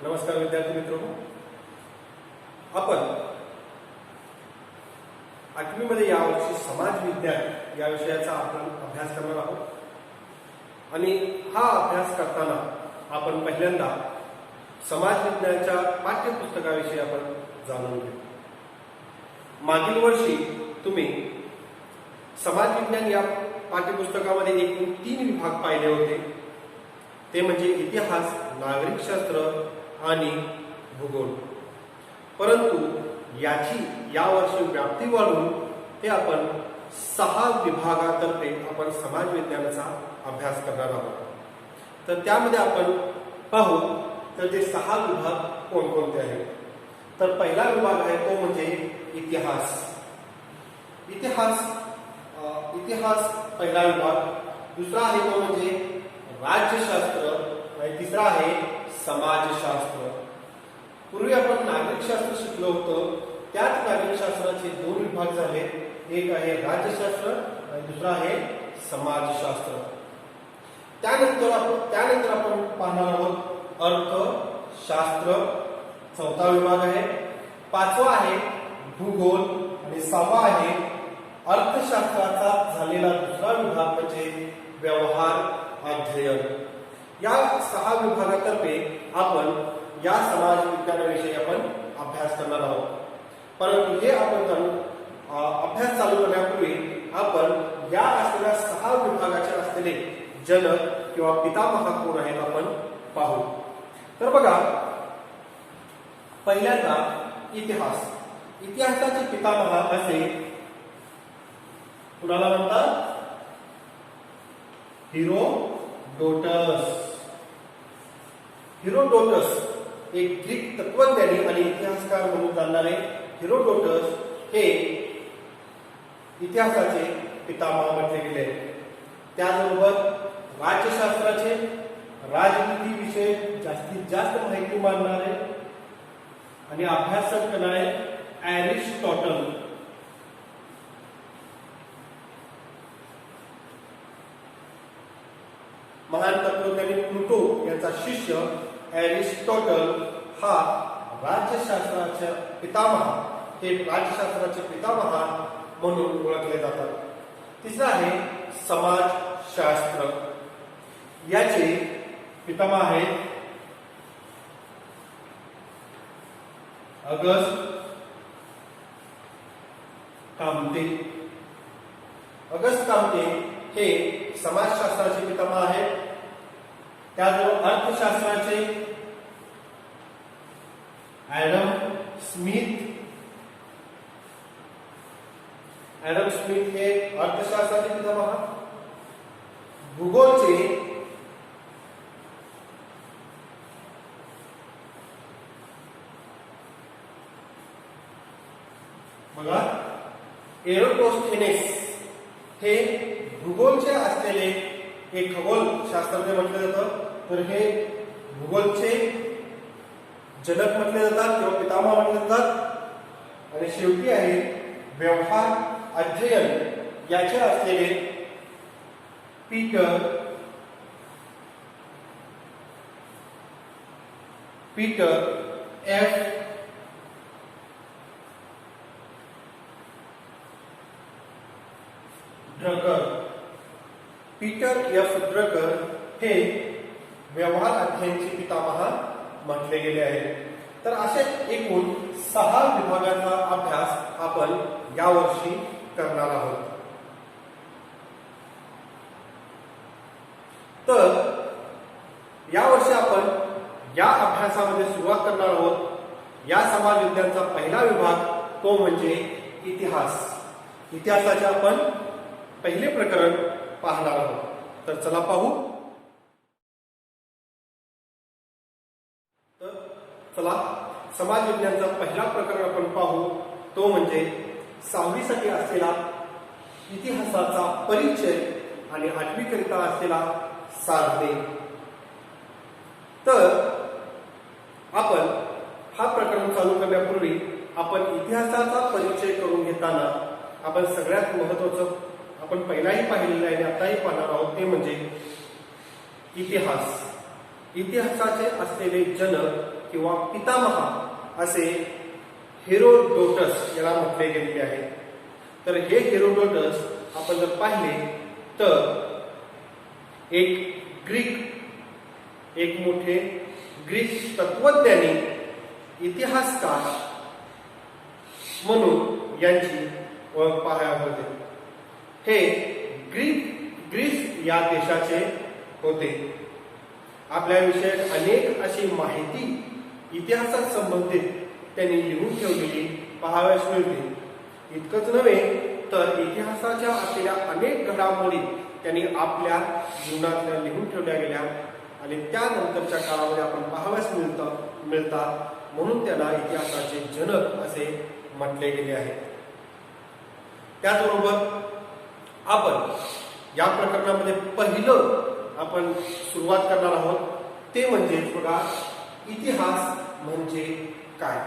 नमस्कार विद्यार्थी मित्रांनो, आपण 8वी मध्ये यावर्षी समाज विज्ञान या विषयाचा आपण अभ्यास करणार आहोत आणि हा अभ्यास करताना आपण पहिल्यांदा समाज विज्ञानाच्या पाठ्यपुस्तकाविषयी आपण जाणून घेऊ। मागील वर्षी तुम्ही समाज विज्ञान या पाठ्यपुस्तकामध्ये एकूण 3 विभाग पाहिले होते, ते म्हणजे इतिहास, नागरिकशास्त्र आणि भूगोल। परंतु याची यावर्षी व्याप्ती वाढवून ते आपण 6 विभागातर्फे आपण समाज विज्ञानाचा अभ्यास करणार आहोत। तर त्यामध्ये आपण पाहू तर ते 6 विभाग कोणकोणते आहेत। तर पहिला विभाग आहे तो म्हणजे इतिहास। इतिहास पहिला विभाग। दुसरा आहे तो म्हणजे राज्यशास्त्र आणि तिसरा आहे समाजशास्त्र। पूर्वी आपण नागरिकशास्त्र शिकलो होतो, त्याच नागरिकशास्त्राचे 2 विभाग झाले, एक आहे राज्यशास्त्र आणि दुसरा आहे समाजशास्त्र। त्यानंतर आपण पाहणार आहोत अर्थशास्त्र, चौथा विभाग आहे। 5वा आहे भूगोल आणि 6वा आहे अर्थशास्त्राचा झालेला दुसरा विभाग म्हणजे व्यवहार अध्ययन। या 6 विभागातर्फे आपण या समाज विज्ञानाविषयी आपण अभ्यास करणार आहोत। परंतु हे आपण अभ्यास चालू करण्यापूर्वी आपण या असलेल्या 6 विभागाचे असलेले जनक किंवा पितामह कोण आहेत आपण पाहू। तर बघा, पहिल्यांदा इतिहास। इतिहासाचे पितामह असे कुणाला म्हणतात? हेरोडोटस एक ग्रीक तत्वज्ञानी आणि इतिहासकार म्हणून जाणणारे हेरोडोटस हे इतिहासाचे पितामह म्हटले गेले। त्याचबरोबर राज्यशास्त्राचे, राजनीतीविषयी जास्तीत जास्त माहिती मांडणारे आणि अभ्यासक करणारे एरिस्टॉटल। महान तत्वज्ञानी प्लूटो यांचा शिष्य एरिस्टॉटल हा राज्यशास्त्राचे पितामह म्हणून ओळखले जातात। तिसरा आहे समाजशास्त्र। याचे पितामह आहेत ऑगस्ट काम्ते हे समाजशास्त्राचे पितामह आहेत। त्याचबरोबर अर्थशास्त्राचे ॲडम स्मिथ हे अर्थशास्त्राचे पितामह। भूगोलचे बघा एरोटोस्थेनेस हे भूगोलचे असलेले एक खगोल शास्त्रज्ञ म्हटले जातात। तर हे भूगोलचे जनक म्हटले जातात किंवा पितामह म्हटले जातात। आणि शेवटी आहे व्यवहार अध्ययन याचे असलेले पीटर एफ ड्रकर हे व्यवहार अध्ययनाचे पितामह म्हटले गेले आहेत। तर असे एकूण 6 विभागांचा अभ्यास आपण यावर्षी करणार आहोत। तर यावर्षी आपण या अभ्यासामध्ये सुरुवात करणार आहोत। या समाज विज्ञानाचा पहिला विभाग तो म्हणजे इतिहास। इतिहासाचे आपण पहिले प्रकरण पाहणार आहोत। तर चला पाहू। तर चला समाज विज्ञानाचा पहिला प्रकरण आपण पाहू, तो म्हणजे 6वी साठी असलेला इतिहासाचा परिचय आणि 8वी करिता असलेला साधने। तर आपण हा प्रकरण चालू करण्यापूर्वी आपण इतिहासाचा परिचय करून घेताना आपण सगळ्यात महत्त्वाचं आपण पहिलाही पाहिलेलं आहे आणि आताही पाहणार आहोत ते म्हणजे इतिहास। इतिहासाचे असलेले जनक किंवा पितामहा असे हेरोडोटस याला म्हटले गेलेले आहे. तर हे हेरोडोटस आपण जर पाहिले तर एक मोठे ग्रीक तत्वज्ञानी, इतिहासकार म्हणून यांची ओळख पाहायला होते. हे ग्रीस या देशाचे होते. आपल्याविषयी अनेक अशी माहिती इतिहासात संबंधित त्यांनी लिहून ठेवलेली पाहावयास मिळते. इतकंच नव्हे तर इतिहासाच्या असलेल्या अनेक घडामोडी त्यांनी आपल्या जीवनातल्या लिहून ठेवल्या गेल्या आणि त्यानंतरच्या काळामध्ये आपण पाहावयास मिळतात. म्हणून त्यांना इतिहासाचे जनक असे म्हटले गेले आहे. त्याचबरोबर आपण या प्रकरणामध्ये पहिलं आपण सुरुवात करणार आहोत ते म्हणजे बघा, इतिहास म्हणजे काय.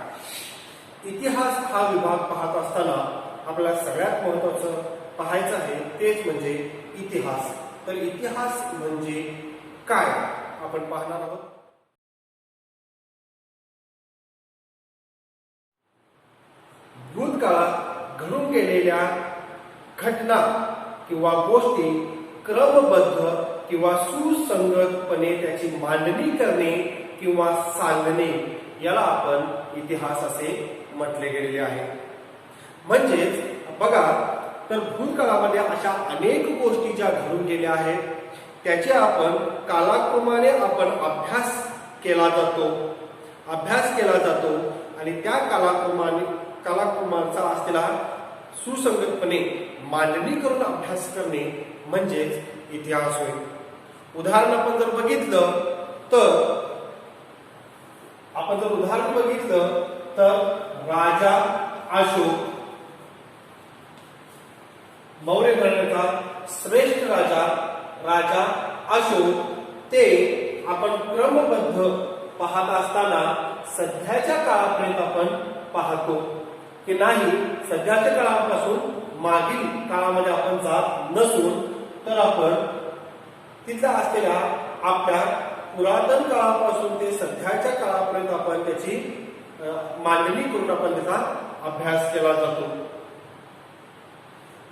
इतिहास हा विभाग पाहत असताना आपल्याला सगळ्यात महत्वाचं पाहायचं आहे तेच म्हणजे इतिहास. तर इतिहास म्हणजे काय आपण पाहणार आहोत. भूतकाळात घडून गेलेल्या घटना किंवा गोष्टी क्रमबद्ध किंवा सुसंगतपणे त्याची मांडणी करणे किंवा सांगणे याला आपण इतिहास असे म्हटले गेलेले आहे. म्हणजेच बघा, तर भूतकाळामध्ये अशा अनेक गोष्टी ज्या घडून गेल्या आहेत त्याचे आपण कालाक्रमाने आपण अभ्यास केला जातो आणि त्या कालाक्रमाचा असलेला सुसंगतपणे मांडणी करून अभ्यास करणे म्हणजेच इतिहास होय. उदाहरण आपण जर बघितलं तर राजा अशोक, मौर्य घराण्याचा श्रेष्ठ राजा अशोक, ते आपण क्रमबद्ध पाहत असताना सध्याच्या काळापर्यंत आपण पाहतो की नाही. सध्याच्या काळापासून मागील काळामध्ये आपण जात नसून तर आपण तिथं असलेल्या आपल्या पुरातन काळापासून ते सध्याच्या काळापर्यंत आपण त्याची मांडणी करून आपण त्याचा अभ्यास केला जातो.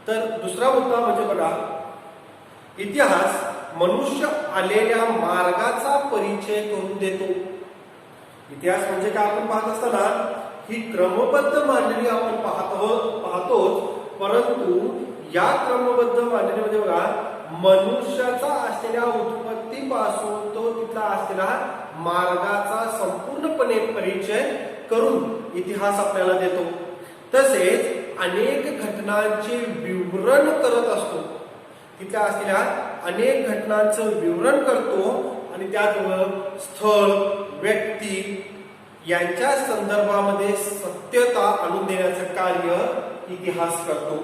तर दुसरा मुद्दा म्हणजे बघा, इतिहास मनुष्य आलेल्या मार्गाचा परिचय करून देतो. इतिहास म्हणजे काय आपण पाहत असताना ही क्रमबद्ध मांडणी आपण पाहतोच, परंतु या क्रमबद्ध मांडणीमध्ये बघा, मनुष्याचा असलेल्या उत्पत्तीपासून तो तिथला असलेला मार्गाचा संपूर्णपणे परिचय करून इतिहास आपल्याला देतो. तसेच अनेक घटनांचे विवरण करत असतो. तिथल्या असलेल्या अनेक घटनांचं विवरण करतो आणि त्याचबरोबर स्थळ, व्यक्ती यांच्या संदर्भामध्ये सत्यता आणून देण्याचं कार्य इतिहास करतो.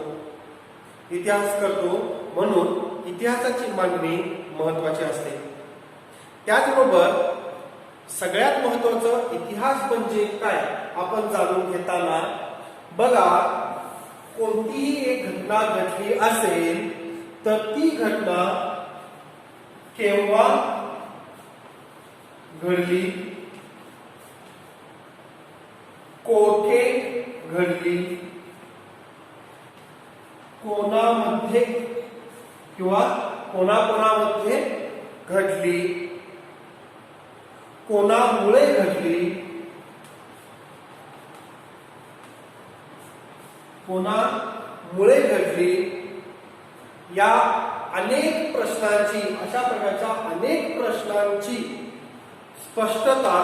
म्हणून इतिहासाची मांडणी महत्वाची असते. त्याचबरोबर सगळ्यात महत्वाचं इतिहास म्हणजे काय आपण जाणून घेताना बघा, कोणतीही एक घटना घडली असेल तर ती घटना केव्हा घडली, कोठे घडली, कोणामध्ये किंवा कोणाकोणामध्ये घडली, कोणामुळे घडली, या अनेक प्रश्नांची, अशा प्रकारच्या अनेक प्रश्नांची स्पष्टता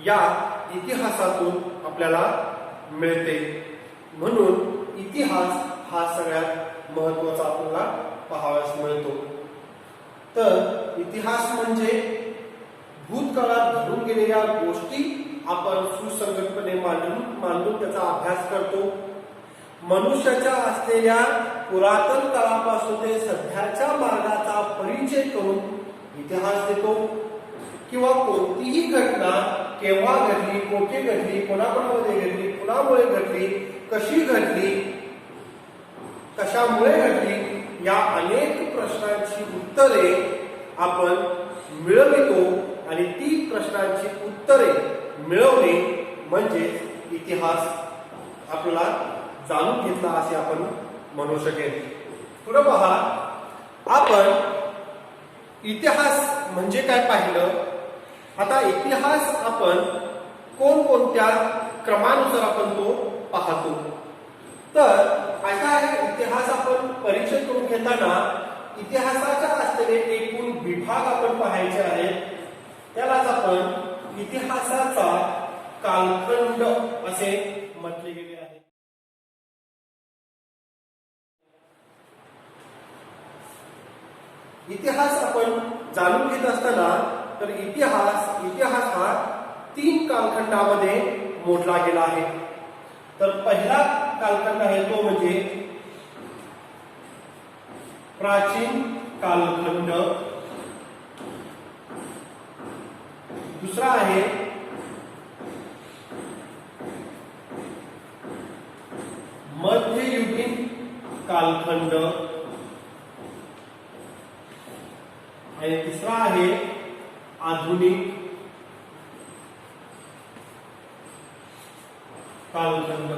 या इतिहासातून आपल्याला मिळते. म्हणून इतिहास हा सगळ्यात महत्वाचा आपल्याला पाहावयास मिळतो. तर इतिहास म्हणजे भूतकाळात घडून गेलेल्या गोष्टी आपण सुसंगतपणे मांडून त्याचा अभ्यास करतो. मनुष्याच्या असलेल्या पुरातन काळापासून ते सध्याच्या मार्गाचा परिचय करून इतिहास देतो. किंवा कोणतीही घटना केव्हा घडली, कोठे घडली, कोणाकोणामध्ये घडली, कुणामुळे घडली, कशी घडली, कशामुळे घडली, या अनेक प्रश्नांची उत्तरे आपण मिळवितो आणि ती प्रश्नांची उत्तरे मिळवणे म्हणजे इतिहास आपल्याला जाणून घेतला असे आपण म्हणू शकेल. पुढे पहा, आपण इतिहास म्हणजे काय पाहिलं. आता इतिहास आपण कोणकोणत्या क्रमानुसार आपण तो पाहतो. तर असा आहे, इतिहास आपण परिचय करून घेताना इतिहासाच्या असलेले एकूण विभाग आपण पाहायचे आहेत. त्यालाच आपण इतिहासाचा कालखंड असे म्हटले गेले आहे. इतिहास आपण जाणून घेत असताना तर इतिहास हा 3 कालखंडामध्ये मोडला गेला आहे. तर पहिला कालखंड आहे तो म्हणजे प्राचीन कालखंड. दुसरा आहे मध्ययुगीन कालखंड आणि तिसरा आहे आधुनिक कालखंड.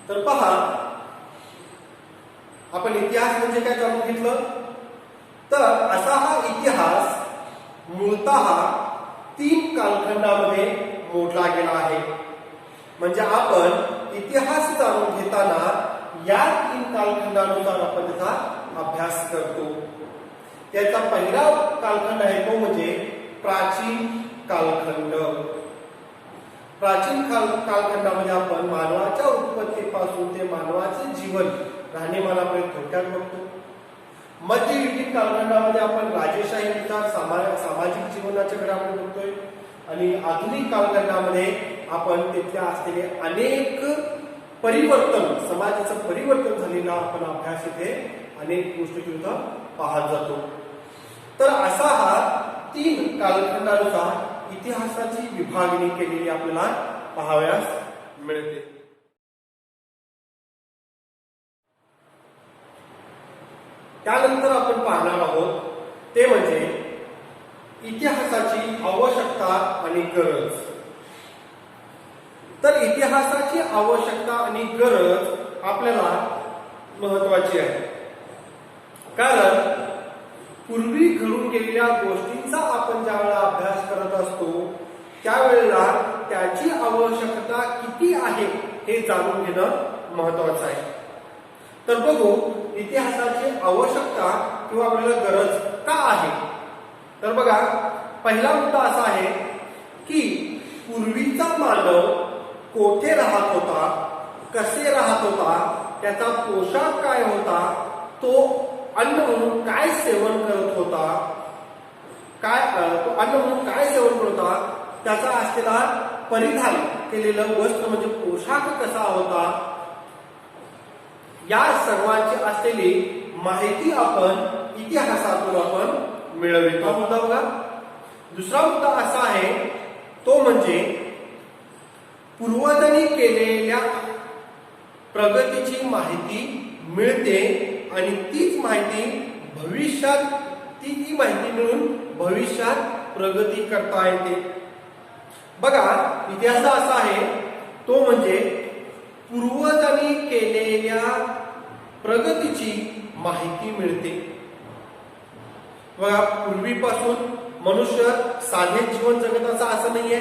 तर पहा, आपण इतिहास म्हणजे काय जाणून घेतलं. तर असा हा इतिहास मूळतः 3 कालखंडामध्ये मोडला गेला आहे. म्हणजे आपण इतिहास जाणून घेताना या 3 कालखंडानुसार आपण त्याचा अभ्यास करतो. त्याचा पहिला कालखंड आहे तो म्हणजे प्राचीन कालखंड. प्राचीन कालखंडामध्ये आपण मानवाच्या उत्पत्तीपासून ते मानवाचे जीवन राहणीमानापर्यंत थोडक्यात बघतो. मध्ययुगीन कालखंडामध्ये आपण राजेशाहीनुसार सामाजिक जीवनाच्या घडामोडी बघतोय. आणि आधुनिक कालखंडामध्ये आपण तिथल्या असलेले अनेक परिवर्तन, समाजाचं परिवर्तन झालेला आपण अभ्यास इथे अनेक गोष्टी सुद्धा पाहत जातो. तर असा हा 3 कालखंडानुसार इतिहासाची विभागणी केलेली आपल्याला पाहावयास मिळते. त्यानंतर आपण पाहणार आहोत ते म्हणजे इतिहासाची आवश्यकता आणि गरज. तर इतिहासाची आवश्यकता आणि गरज आपल्याला महत्वाची आहे. कारण पूर्वी घडून गेलेल्या गोष्टींचा आपण ज्यावेळेला अभ्यास करत असतो त्यावेळेला त्याची आवश्यकता किती आहे हे जाणून घेणं महत्वाचं आहे. तर बघू, इतिहासाची आवश्यकता किंवा आपल्याला गरज का आहे. तर बघा, पहिला मुद्दा असा आहे की पूर्वीचा मानव कोठे राहत होता, कसे राहत होता, त्याचा पोशाख काय होता, तो अन्न म्हणून काय सेवन करत होता, तो अन्न म्हणून काय सेवन करत होता, त्याचा असलेला परिधान केलेलं वस्त्र म्हणजे पोशाख कसा होता, या सर्वांची असलेली माहिती आपण इतिहासातून आपण मिळवितो. मुद्दा बघा. दुसरा मुद्दा असा आहे तो म्हणजे पूर्वजांनी केलेल्या प्रगतीची माहिती मिळते आणि तीच माहिती मिळून भविष्यात प्रगती करता येते. बघा, इतिहास असा आहे तो म्हणजे पूर्वजांनी केलेल्या प्रगतीची माहिती मिळते. बघा, पूर्वीपासून मनुष्य साधे जीवन जगत असं नाहीये.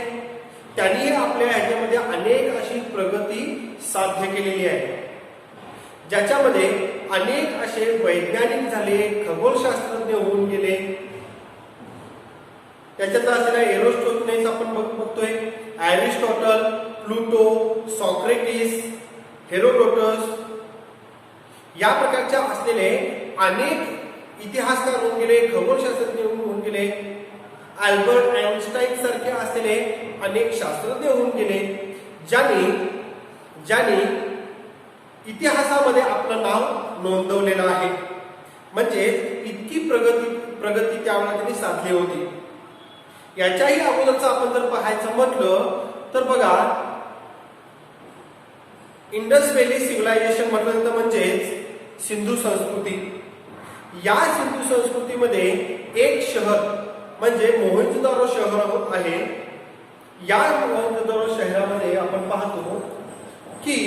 त्यांनी आपल्या ह्याच्यामध्ये अनेक अशी प्रगती साध्य केलेली आहे, ज्याच्यामध्ये अनेक असे वैज्ञानिक झाले, खगोलशास्त्रज्ञ होऊन गेले. त्याच्यात असलेला एरोस्टोथेनेस आपण बघतोय, एरिस्टॉटल, प्लुटो, सॉक्रेटिस, हेरोडोटस या प्रकारच्या असलेले अनेक इतिहासकार होऊन गेले, खगोलशास्त्रज्ञ होऊन गेले. अल्बर्ट आइन्स्टाईन सारखे असलेले अनेक शास्त्रज्ञ होऊन गेले, ज्यांनी इतिहासामध्ये आपलं नाव नोंदवलेलं आहे. म्हणजे इतकी प्रगती त्यावेळेला त्यांनी साधली होती. याच्याही अगोदरचं आपण जर पाहायचं म्हटलं तर बघा, इंडस व्हॅली सिव्हिलायझेशन म्हटलं तर म्हणजेच सिंधू संस्कृती. या सिंधू संस्कृतीमध्ये एक शहर म्हणजे मोहनजोदारो शहर आहे. या मोहनजोदारो शहरामध्ये आपण पाहतो की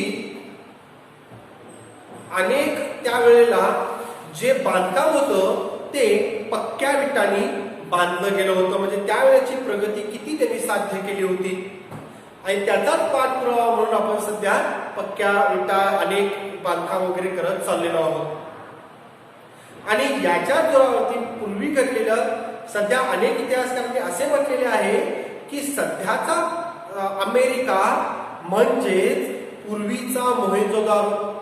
अनेक त्यावेळेला जे बांधकाम होतं ते पक्क्या विटांनी बांधलं गेलं होतं. म्हणजे त्यावेळेची प्रगती किती त्यांनी साध्य केली होती आणि त्याचाच पाठपुरावा म्हणून आपण सध्या पक्क्या विटा अनेक बांधकाम वगैरे करत चाललेलो आहोत. आणि याच्या जोरावरती पूर्वी घडलेलं सध्या अनेक इतिहासकारांनी असे म्हटलेले आहे की सध्याचा अमेरिका म्हणजेच पूर्वीचा मोहेंजोदारो.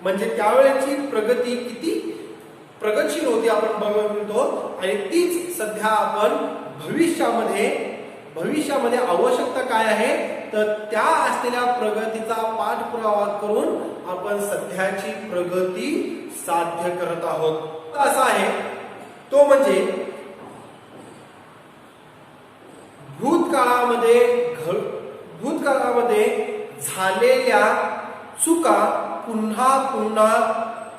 म्हणजे त्यावेळेची प्रगती किती प्रगतशील होती आपण बघतो आणि तीच सध्या आपण भविष्यामध्ये आवश्यकता काय आहे तर त्या असलेल्या प्रगतीचा पाठपुरावा करून आपण सध्याची प्रगती साध्य करत आहोत. असा आहे तो म्हणजे भूतकाळामध्ये झालेल्या चुका पुन्हा पुन्हा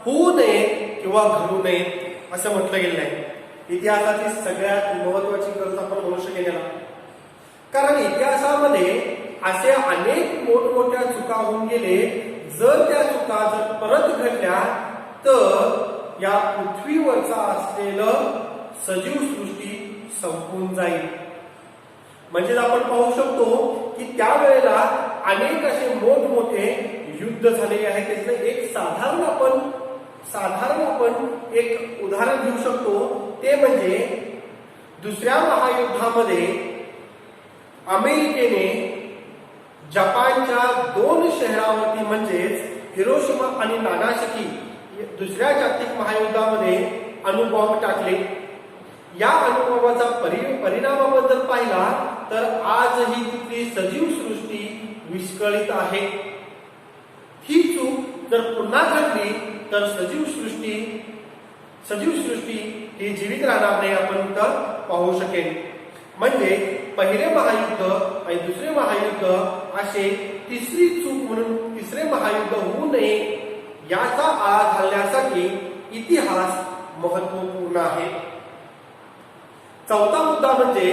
होऊ नये किंवा घडू नयेत असं म्हटलं गेलं आहे. इतिहासाची सगळ्यात महत्वाची गरज आपण म्हणू शकेल. कारण इतिहासामध्ये असे अनेक मोठमोठ्या चुका होऊन गेले. जर त्या चुका जर परत घडल्या तर या पृथ्वीवरचा असलेलं सजीव सृष्टी संपून जाईल. म्हणजे आपण पाहू शकतो की त्यावेळेला अनेक असे मोठमोठे युद्ध झालेले आहेत. त्याचं एक साधारण आपण एक उदाहरण घेऊ शकतो. ते म्हणजे दुसऱ्या महायुद्धामध्ये अमेरिकेने जपानच्या 2 शहरावरती म्हणजेच हिरोशिमा आणि नागासाकी दुसऱ्या जागतिक महायुद्धामध्ये अणुबॉम्ब टाकले. या अणुबॉम्बाचा परिणामाबद्दल पाहिला तर आजही तिथली सजीव सृष्टी विस्कळीत आहे. ही चूक जर पुन्हा घडली तर सजीव सृष्टी ही जीवित राहणार नाही आपण इथं पाहू शकेल. म्हणजे पहिले महायुद्ध आणि दुसरे महायुद्ध असे तिसरी चूक म्हणून तिसरे महायुद्ध होऊ नये याचा आळा घालण्यासाठी इतिहास महत्वपूर्ण आहे. चौथा मुद्दा म्हणजे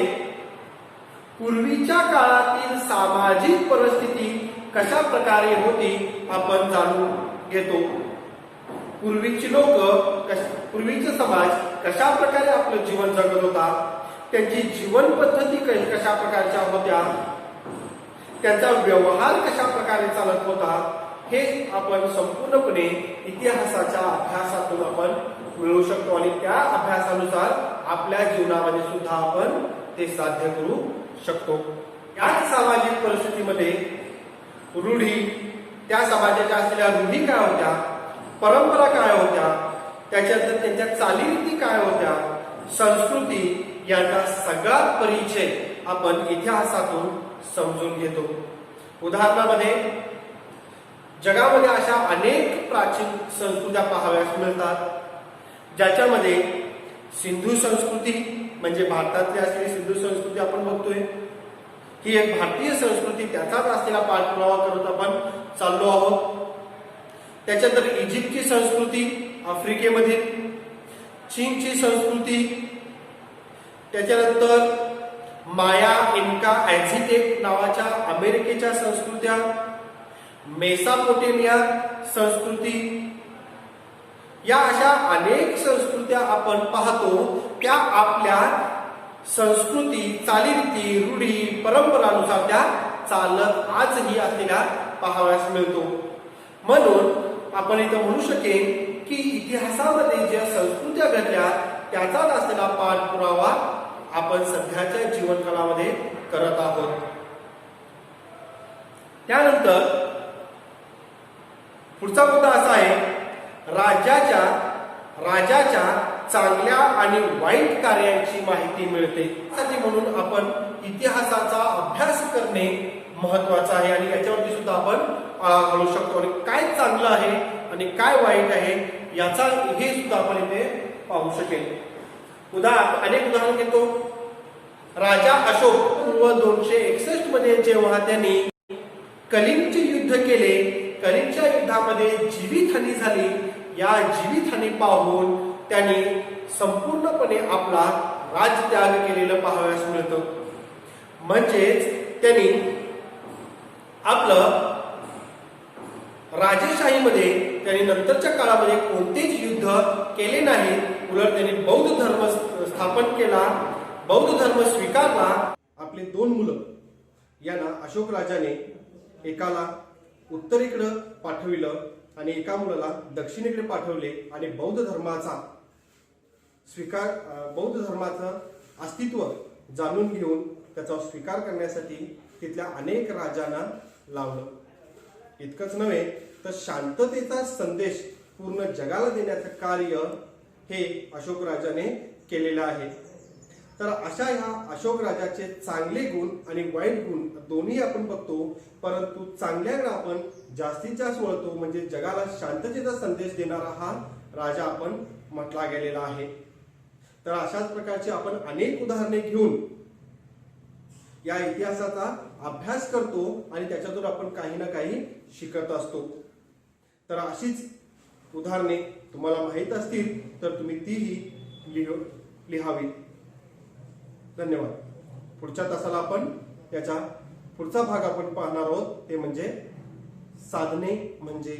पूर्वीच्या काळातील सामाजिक परिस्थिती कशा प्रकारे होती आपण जाणून घेतो. पूर्वीचे समाज कशा प्रकारे आपलं जीवन जगत होता, त्यांची जीवन पद्धती कशा प्रकारच्या होत्या, त्यांचा व्यवहार कशा प्रकारे चालत होता, हे आपण संपूर्णपणे इतिहासाच्या अभ्यासातून आपण मिळवू शकतो आणि त्या अभ्यासानुसार आपल्या जीवनामध्ये सुद्धा आपण ते साध्य करू शकतो. याच सामाजिक परिस्थितीमध्ये रूढी, त्या समाजाच्या असलेल्या रूढी काय होत्या, परंपरा काय होत्या, त्याच्यानंतर त्यांच्या चालीरीती काय होत्या, संस्कृती याचा सगळा परिचय आपण इतिहासातून समजून घेतो. उदाहरणामध्ये जगामध्ये अशा अनेक प्राचीन संस्कृत्या पाहाव्यास मिळतात ज्याच्यामध्ये सिंधू संस्कृती म्हणजे भारतातली असलेली सिंधू संस्कृती आपण बघतोय. ही एक भारतीय संस्कृती, त्याचाच असलेला पाठपुरावा करत आपण चाललो आहोत. त्याच्यानंतर इजिप्तची संस्कृती आफ्रिकेमधील, चीनची संस्कृती, त्याच्यानंतर माया, इन्का, ॲझ्टेक नावाच्या अमेरिकेच्या संस्कृत्या, मेसोपोटेमिया संस्कृती, या अशा अनेक संस्कृत्या आपण पाहतो. त्या आपल्या संस्कृती, चालीरीती, रूढी, परंपरानुसार त्या चालत आजही असलेल्या पाहाव्यास मिळतो. म्हणून आपण इथं म्हणू शकेन की इतिहासामध्ये ज्या संस्कृत्या घडल्या त्याचाच असलेला पाठपुरावा आपण सध्याच्या जीवनकाळामध्ये करत आहोत. त्यानंतर पुढचा मुद्दा असा आहे, राजाच्या चांगल्या आणि वाईट कार्यांची माहिती मिळते. त्यासाठी म्हणून आपण इतिहासाचा अभ्यास करणे महत्वाचं आहे आणि याच्यावरती सुद्धा आपण घालू शकतो आणि काय चांगलं आहे आणि काय वाईट आहे याचा हे सुद्धा आपण इथे पाहू शकेल. अनेक उदाहरण घेतो. राजा अशोक 261 मध्ये जेव्हा त्यांनी कलिंगचे युद्ध केले, कलिंगच्या युद्धामध्ये जीवितहानी झाली. या जीवितहानी पाहून त्यांनी संपूर्णपणे आपला राज्यत्याग केलेलं पाहावयास मिळतं. म्हणजेच त्यांनी आपलं राजेशाहीमध्ये त्यांनी नंतरच्या काळामध्ये कोणतेच युद्ध केले नाही. उलट त्यांनी बौद्ध धर्म स्थापन केला, बौद्ध धर्म स्वीकारला. आपले 2 मुलं यांना अशोक राजाने एकाला उत्तरेकडे पाठविलं आणि एका मुलाला दक्षिणेकडे पाठवले आणि बौद्ध धर्माचा अस्तित्व जाणून घेऊन त्याचा स्वीकार करण्यासाठी तिथल्या अनेक राजांना लावलं. इतकंच नव्हे तर शांततेचा संदेश पूर्ण जगाला देण्याचं कार्य हे अशोक राजाने केलेलं आहे. तर अशा ह्या अशोक राजाचे चांगले गुण आणि वाईट गुण दोन्ही आपण बघतो, परंतु चांगल्याकडे आपण जास्तीत जास्त वळतो. म्हणजे जगाला शांततेचा संदेश देणारा हा राजा आपण म्हटला गेलेला आहे. तर अशाच प्रकारचे आपण अनेक उदाहरणे घेऊन या इतिहासाचा अभ्यास करतो आणि त्याच्यातून आपण काही ना काही शिकत असतो. तर अशीच उदाहरणे तुम्हाला माहीत असतील तर तुम्ही तीही लिहावी. धन्यवाद. पुढच्या तासाला आपण याचा पुढचा भाग आपण पाहणार आहोत, ते म्हणजे साधने म्हणजे